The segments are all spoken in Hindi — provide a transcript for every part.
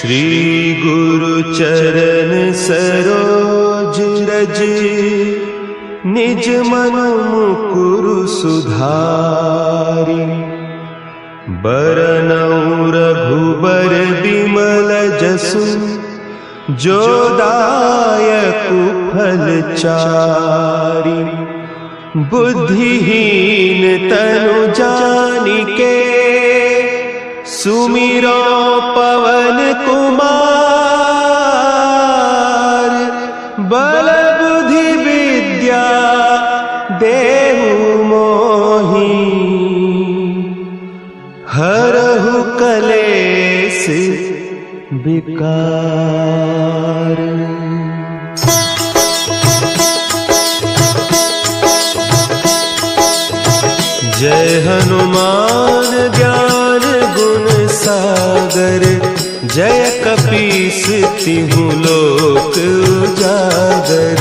श्री गुरु चरण सरोज रज, निज मन मुकुरु सुधारि। बरनउँ रघुबर बिमल जसु, जो दायकु फल चारि। बुद्धिहीन तनु जानिके, सुमिरो पवन कुमार। बल बुद्धि विद्या देहु मोहि, हरहु कलेस विकार। जय हनुमान ज्ञान गुण सागर, जय कपीस तिहु लोक उजागर।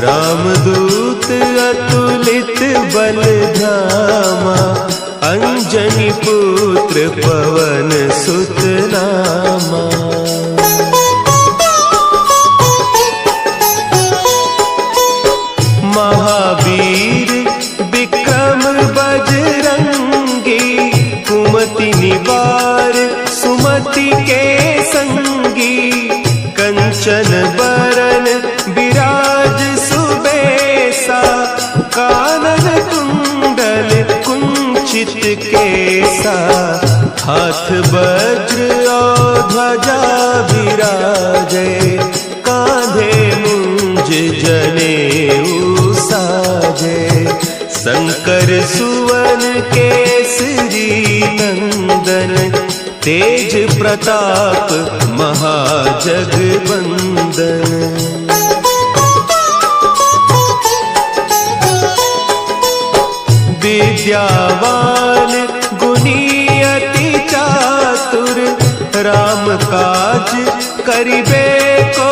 रामदूत अतुलित बल धामा, अंजनी पुत्र पवन सुत नामा। महावीर विक्रम बजरंगी, कुमति निवार सुमति के संगी। कंचन बरन विराज सुबेसा, कानन कुंडल कुंचित केसा। हाथ वज्र और ध्वजा विराजे, कांधे मुंज जनेऊ साजे। शंकर सुवन केसरी नंदन, तेज प्रताप महाजगवंदन। विद्यावान गुणी अति चातुर, राम काज करिबे को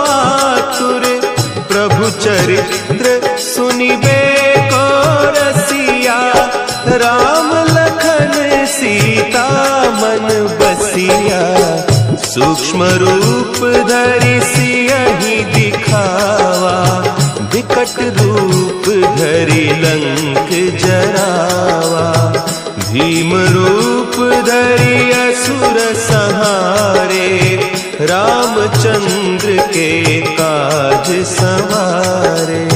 आतुर। प्रभु चरित्र सुनिबे को रसिया, राम लखन सीता मन बसिया। सूक्ष्म रूप धरि सियहि दिखावा, विकट रूप धरि लंक जरावा। भीम रूप धरि असुर संहारे, रामचंद्र के काज सवारे।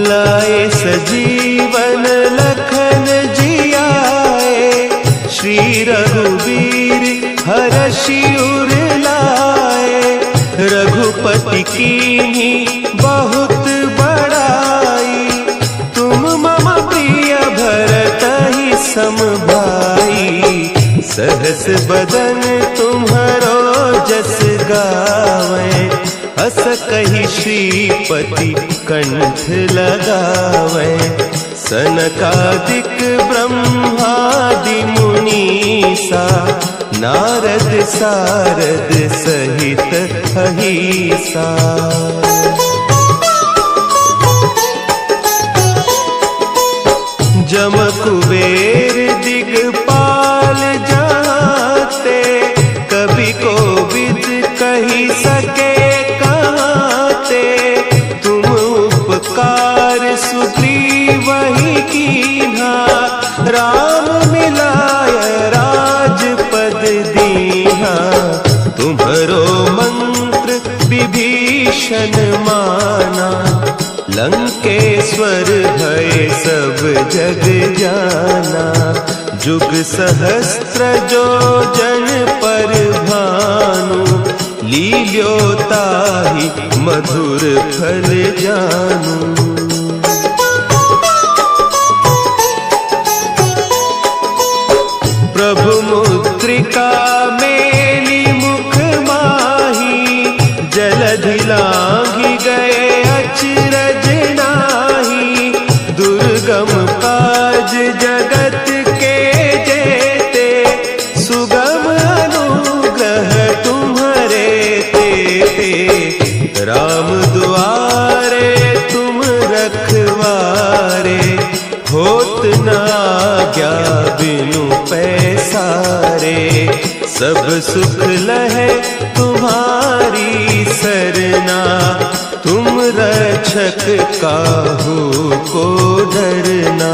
लाए सजीवन लखन जियाए, श्री रघुवीर हरषि उर लाए। रघुपति कीन्ही बहुत बड़ाई, तुम मम प्रिय भरतहि सम भाई। सहस बदन तुम्हरो जस गावे, हस कहि श्रीपति कंठ लगावे। सनकादिक ब्रह्मादि मुनीसा, नारद सारद सहित अहीसा। जम कुबेर दिगपाल जाते, कवि कोविद कहि सके कहते। तुम उपकार सुग्रीवहि कीन्हा, राम मिलाय राजपद दीन्हा। तुम्हरो मंत्र विभीषण माना, लंकेश्वर भय सब जग जाना। जुग सहस्त्र जो जन पर भानु, लील्यो ताहि मधुर फल जानू। प्रभु मुद्रिका मेली मुख माही, जलधि लांघि गए अचरज नाही। दुर्गम काज जगत के जेते, सुगम अनुग्रह तुम्हरे तेते। राम दुआरे तुम होत न आज्ञा बिनु पैसारे। सब सुख लहे तुम्हारी सरना, तुम रक्षक काहू को डरना।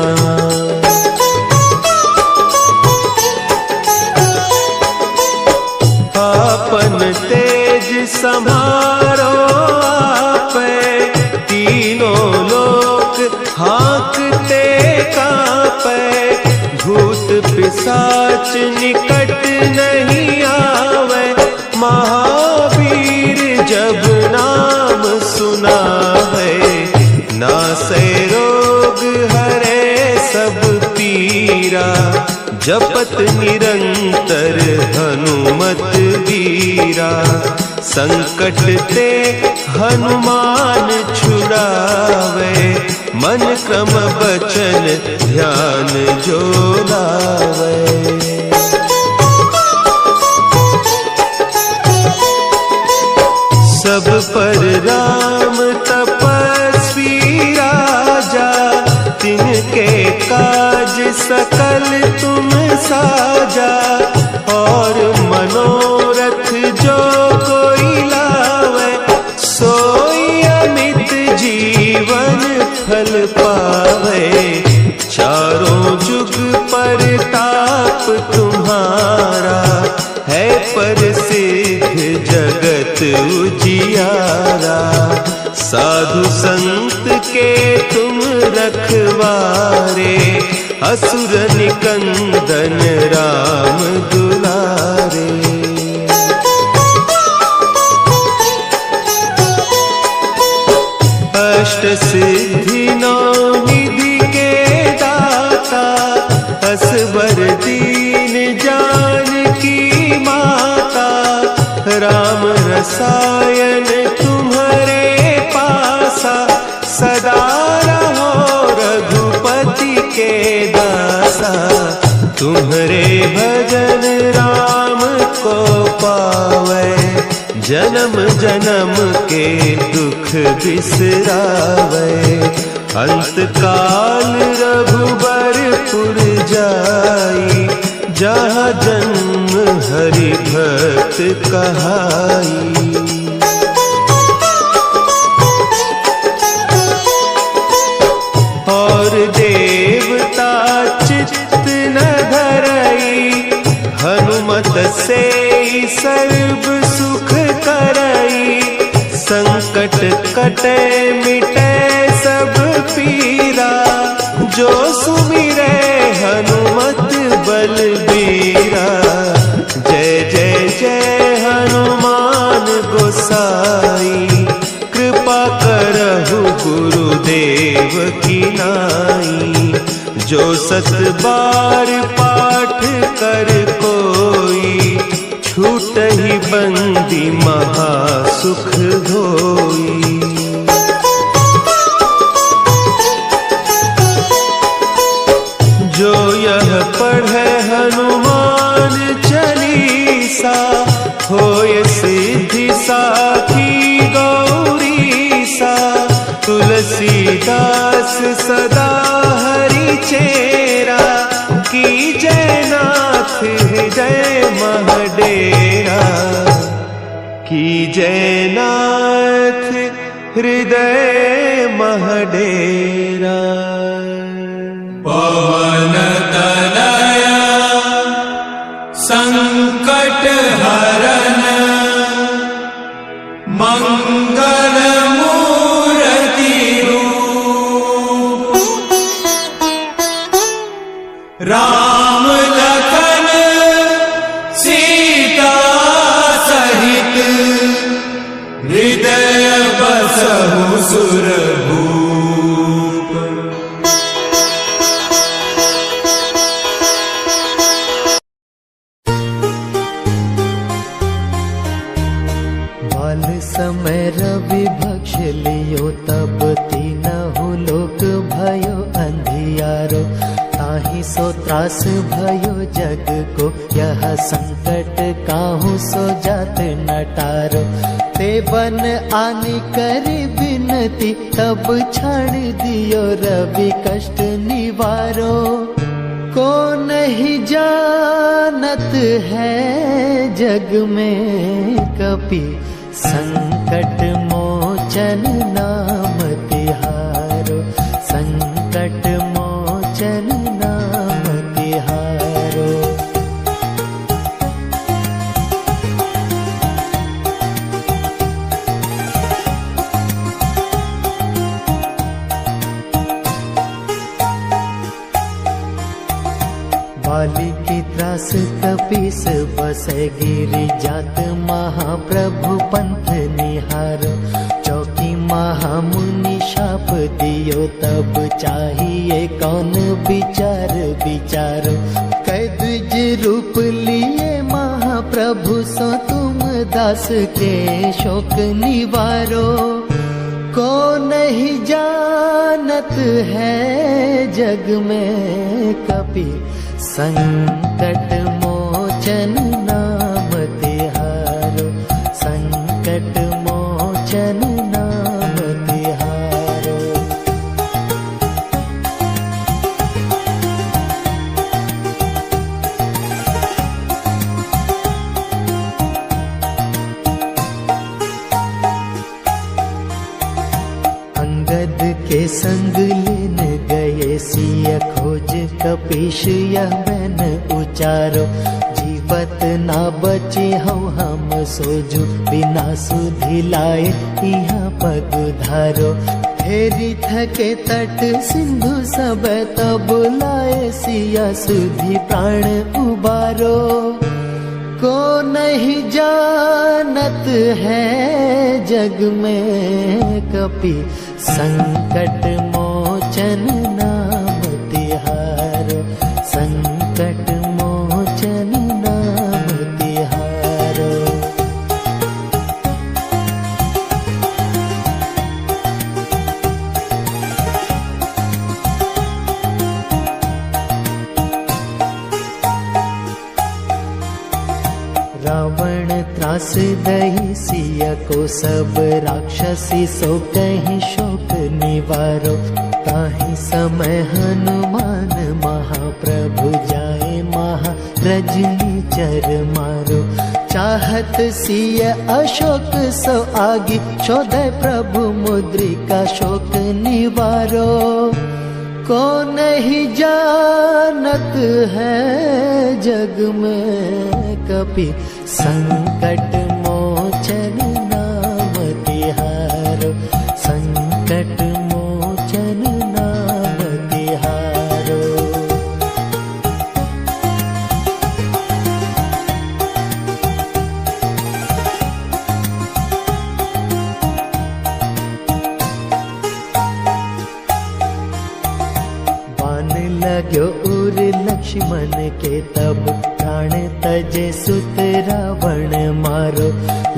आपन तेज समारो आपे, तीनों लोक हाँकते कांपे। भूत पिशाच निकट नहीं आवे, महावीर जब नाम सुनावे। नासै रोग हरे सब पीरा, जपत निरंतर हनुमत वीरा। संकट ते हनुमान छुड़ावे, मन क्रम बचन ध्यान जो लावे। सब पर राम तपस्वी राजा, तिनके काज सकल तुम साजा। और मनोरथ जो कोई लावे, सोई अमित जीवन फल पावे। चारों जुग परताप तुम्हारा, है प्रसिद्ध जगत उजियारा। साधु संत के तुम रखवारे, असुर निकंदन राम दुलारे। अष्ट सिद्धि नौ निधि के दाता, असवर दीन जानकी माता। राम रसायन तुम्हारे पासा, सदा रहो रघुपति के दासा। तुम्हारे भजन राम को पावे, जन्म जन्म के दुख बिसरावे। अंत काल रघुबरपुर जाई, जहाँ जन्म हरि भक्त कहाई। और देवता चित्त न धरई, हनुमत से सर्व सुख करई। संकट कटे मिटे सब पीरा, जो सुमिरे हनुमत बलबीरा। जय जय जय हनुमान गोसाई, कृपा करहु गुरुदेव की नाई। जो सत बार पाठ कर कोई, छूटहि बंदी महासुख होई। जो यह पढ़े हनुमान चालीसा, होय सिद्धि साखी गौरीसा। तुलसीदास सदा हरि चेरा, की जयनाथ हृदय महडेरा। की जयनाथ हृदय महडेरा। पवन तनया संकट हरन, मंगल मूर्ति रूप। राम लखन सीता सहित, हृदय बसहु सुरभूप। समय रवि भक्ष लियो, तब तीनहु लोक भयो अंधियारो। ताहि सो त्रास भयो जग को, यह संकट काहू सो जात न टारो। ते बन आनी करी बिनती, तब छाड़ दियो रवि कष्ट निवारो। को नहीं जानत है जग में कपि, संकट मोचन नाम तिहारो। संकट मोचन नाम तिहारो। बाली की त्रास कपीस बसे गिरि जात, महाप्रभु पंथ निहारो। चौकी महामुनि शाप दियो, तब चाहिए कौन विचार विचारो। कै द्विज रूप लिए महाप्रभु, सो तुम दास के शोक निवारो। को नहीं जानत है जग में कपि, संकट मोचन नाम तिहारो। संकट मोचन नाम तिहारो। अंगद के संग लेन गए सिय खोज, कपीश यह मैन उचारो। जीवत ना बचे हम सोजु, बिना सुधि लाए यहाँ पग धारो। फेरी थके तट सिंधु सब, तब लाए सिया सुधि प्राण उबारो। को नहीं जानत है जग में कपि, संकट मोचन नाम तिहारो। संकट मोचन नाम तिहारो। रावण त्रास दही सिय को, सब राक्षसी सो कहीं शोक निवारो। ताहि समय हनुमान महाप्रभु जाए, महारजनी चर मारो। चाहत सिय अशोक सो आगी, शोधे प्रभु मुद्रिका शोक निवारो। को नहीं जानत है जग में कपि, संकट मोचन नाम तिहारो। संकट मोचन नाम तिहारो। लाग्यो उर लक्ष्मण के, तब प्राण तजे सुत रावण मारो।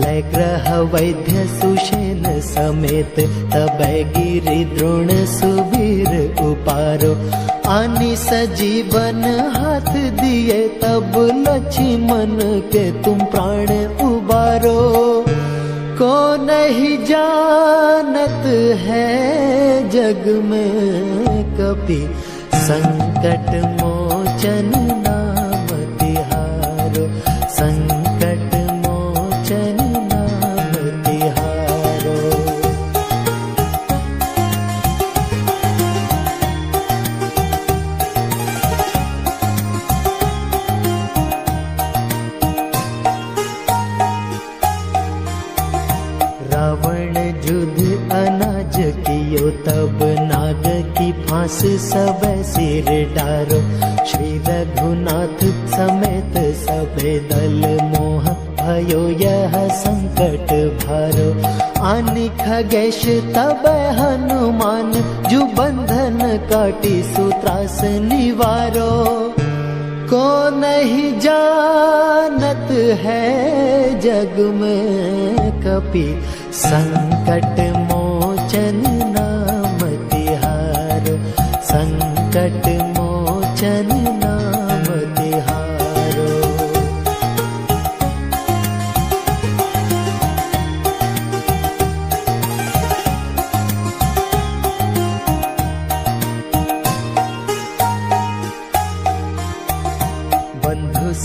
लय ग्रह वैद्य सुषेण समेत, तब गिरि द्रोण सुवीर उपारो। आनी सजीवन हाथ दिए, तब लक्ष्मण के तुम प्राण उबारो। को नहीं जानत है जग में कपि, संकट मोचन नाम तिहारो। संकट मोचन नाम तिहारो। रावण युद्ध अनाज कियो, तब नाग की फांस सब सिर डारो। श्री रघुनाथ समेत सबे दल, मोह भयो यह संकट भारो। आनि खगेश तब हनुमान, जो बंधन काटी सुत्रास निवारो। को नहीं जानत है जग में कपि, संकट मोचन नाम तिहारो। संकट मोचन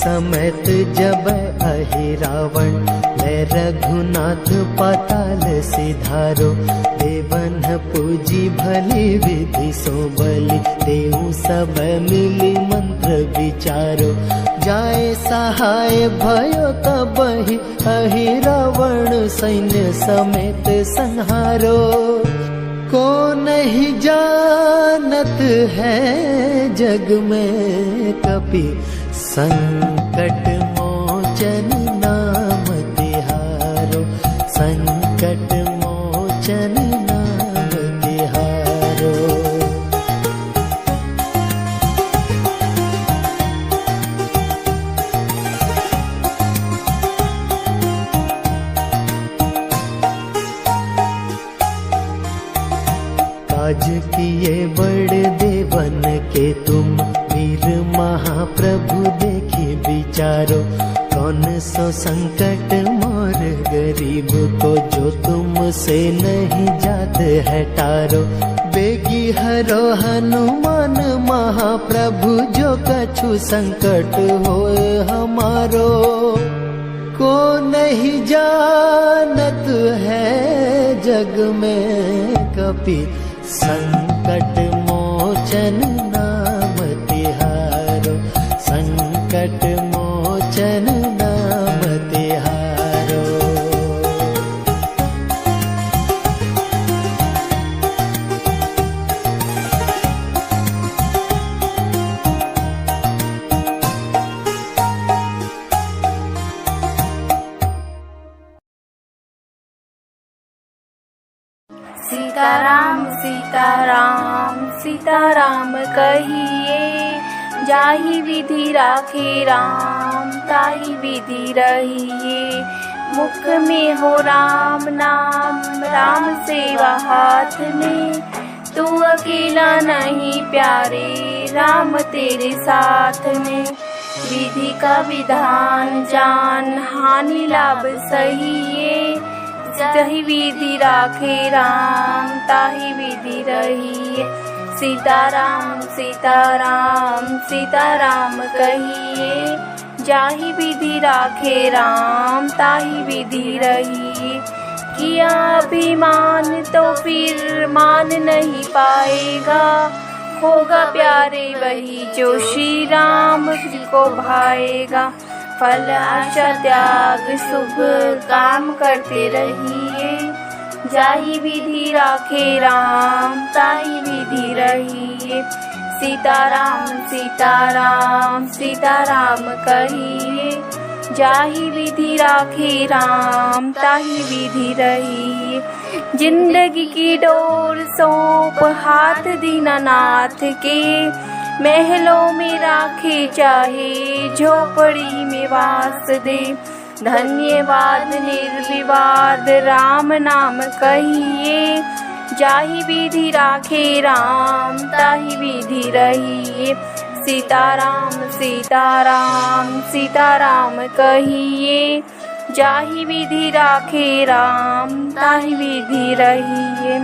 समेत जब अहि रावण, ले रघुनाथ पाताल सिधारो। देवन पूजी भली विधि सो बलि, देऊ सब मिली मंत्र विचारो। जाए सहाय भयो तबहि, अहि रावण सैन्य समेत संहारो। को नहीं जानत है जग में कपि, संकट मोचन नाम तिहारो। संकट मोचन नाम तिहारो। काज किए बड़ देवन के तुम, वीर महाप्रभु देखी विचारो। कौन सो संकट मोर गरीब को, जो तुमसे नहीं जात है टारो। बेगी हरो हनुमान महाप्रभु, जो कछु संकट होए हमारो। को नहीं जानत है जग में कपि, संकट मोचन नाम तिहारो। संकट मोचन नाम तिहारो। सीताराम सीताराम सीताराम कहिए, जाहि विधि राखे राम ताहि विधि रहिए। मुख में हो राम नाम, राम सेवा हाथ में। तू अकेला नहीं प्यारे, राम तेरे साथ में। विधि का विधान जान, हानि लाभ सहिए। जहि विधि राखे राम ताहि विधि रहिए। सीताराम सीताराम सीताराम कहिए, जाहि विधि राखे राम ताहि विधि रहिए। किया अभिमान तो फिर मान नहीं पाएगा, होगा प्यारे वही जो श्री राम को भाएगा। फल आशा त्याग शुभ काम करते रहिए, जाहि विधि राखे राम ताहि विधि रहिए। सीताराम सीताराम सीताराम कहिए, जाहि विधि राखे राम ताहि विधि रहिए। जिंदगी की डोर सौंप हाथ दीनानाथ के, महलों में राखे चाहे झोपड़ी में वास दे। धन्यवाद निर्विवाद राम नाम कहिए, जाहि विधि राखे राम ताहि विधि रहिए। सीताराम सीताराम सीताराम कहिए, जाहि विधि राखे राम ताहि विधि रहिए।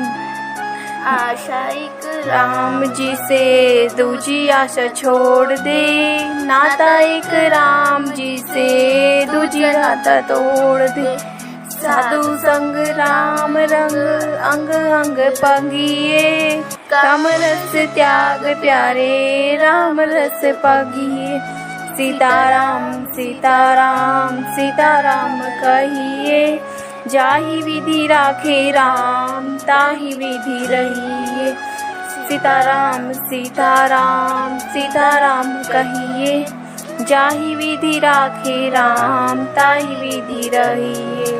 आशा एक राम जी से दूजी आशा छोड़ दे, नाता एक राम जी से दूजी नाता तोड़ दे। साधु संग राम रंग अंग अंग पगिए, काम रस त्याग प्यारे राम रस पगिए। सीताराम सीताराम सीताराम कहिए, जाहि विधि राखे राम ताहि विधि रहिए। सीताराम सीताराम सीताराम कहिए, जाहि विधि राखे राम ताहि विधि रहिए।